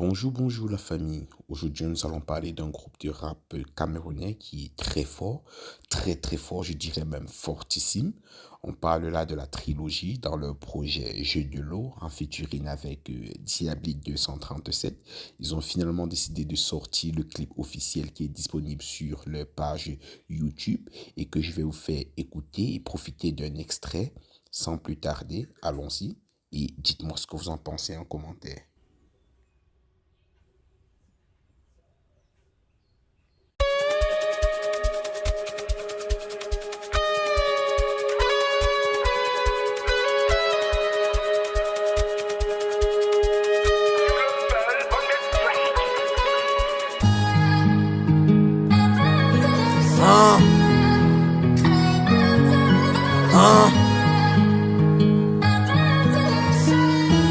Bonjour la famille. Aujourd'hui, nous allons parler d'un groupe de rap camerounais qui est très fort, très fort, je dirais même fortissime. On parle là de la trilogie dans le projet Jeu de l'eau en featuring avec Diablique 237. Ils ont finalement décidé de sortir le clip officiel qui est disponible sur leur page YouTube et que je vais vous faire écouter et profiter d'un extrait. Sans plus tarder, allons-y et dites-moi ce que vous en pensez en commentaire.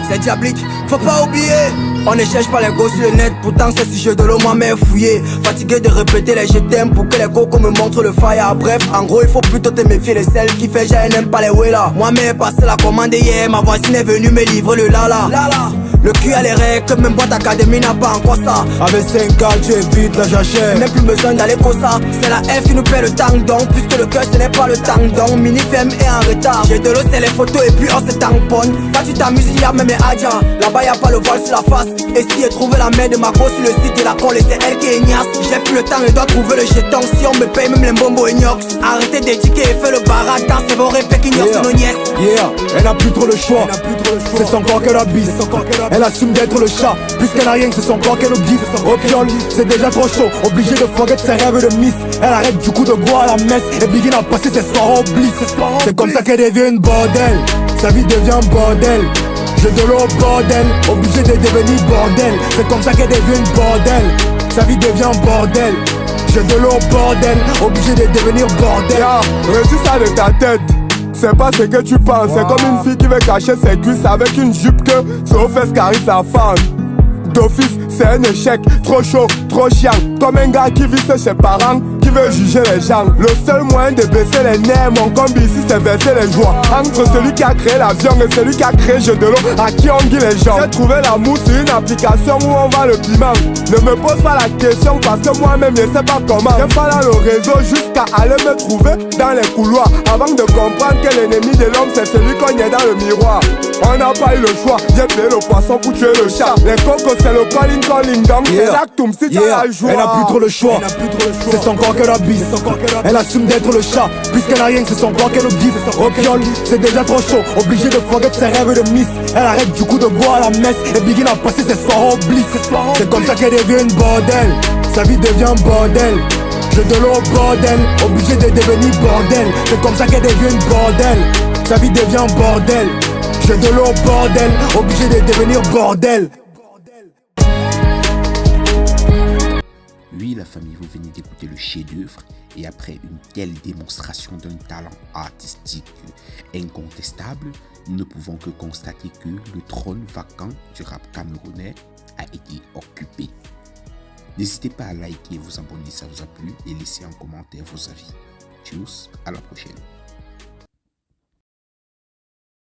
C'est Diablique, faut pas oublier. On ne cherche pas les gosses sur le net, pourtant c'est ce jeu de l'eau moi-même fouillé. Fatigué de répéter les je t'aime pour que les cocos me montrent le fire. Bref, en gros il faut plutôt te méfier de celle qui fait j'ai n'aime pas les wella. Moi-même passé la commande hier, ma voisine est venue me livrer le lala. Le cul à les règles, même boîte académie n'a pas encore ça. Avec 5 ans tu évites la jachère, même plus besoin d'aller pour ça. C'est la F qui nous paie le temps donc, puisque le cœur ce n'est pas le temps donc. Mini femme est en retard, j'ai de l'eau c'est les photos et puis on se tamponne. Quand tu t'amuses y'a même Adja, là-bas y'a pas le voile sur la face. Et si j'ai trouvé la main de ma go sur le site de la colle, c'est elle qui est ignace. J'ai plus le temps et dois trouver le jeton, si on me paye même les bonbons et gnox. Arrêtez d'étiquer et fais le baraque, dans c'est vos répés qui ignorent sur nos nièces. Elle n'a plus trop le choix, c'est son corps qu'elle abuse. Elle assume d'être le chat, puisqu'elle n'a rien que c'est son corps qu'elle oublie. Au piole, c'est déjà trop chaud, obligé de forget ses rêves de miss. Elle arrête du coup de boire à la messe et begin à passer ses soirs au bliss. C'est comme ça qu'elle devient une bordel, sa vie devient un bordel. Jeu de l'eau bordel, obligé de devenir bordel. C'est comme ça qu'elle devient une bordel, sa vie devient un bordel. Jeu de l'eau bordel, obligé de devenir bordel. Retire ça de ta tête, c'est pas ce que tu penses. C'est comme une fille qui veut cacher ses cuisses avec une jupe que sur fesses caresse sa femme. D'office, c'est un échec, trop chaud, trop chiant. Comme un gars qui vit chez ses parents, qui veut juger les gens. Le seul moyen de baisser les nerfs, mon combi ici, c'est verser les joies. Entre celui qui a créé l'avion et celui qui a créé Jeu de l'eau, à qui on guide les gens. J'ai trouvé l'amour sur une application où on vend le piment. Ne me pose pas la question parce que moi-même je sais pas comment. J'ai pas dans le réseau jusqu'à aller me trouver dans les couloirs, avant de comprendre que l'ennemi de l'homme c'est celui qu'on y est dans le miroir. On n'a pas eu le choix, j'ai payé le poisson pour tuer le chat. Les cocos c'est le calling donc c'est là que Toum si tu as la joie. Elle n'a plus trop le choix, c'est son corps qu'elle abuse. Elle assume d'être le chat, puisqu'elle n'a rien que c'est son corps qu'elle oublie. Au piole, c'est déjà trop chaud, obligé de forget ses rêves de miss. Elle arrête du coup de boire à la messe et begin à passer ses soirs au bliss. C'est comme ça qu'elle devient une bordel, sa vie devient un bordel. Jeu de l'eau bordel, obligé de devenir bordel. C'est comme ça qu'elle devient une bordel, sa vie devient un bordel. Jeu de l'eau bordel, obligé de devenir bordel. Oui, la famille, vous venez d'écouter le chef-d'œuvre et après une telle démonstration d'un talent artistique incontestable, nous ne pouvons que constater que le trône vacant du rap camerounais a été occupé. N'hésitez pas à liker, vous abonner si ça vous a plu et laisser en commentaire vos avis. Tchuss, à la prochaine.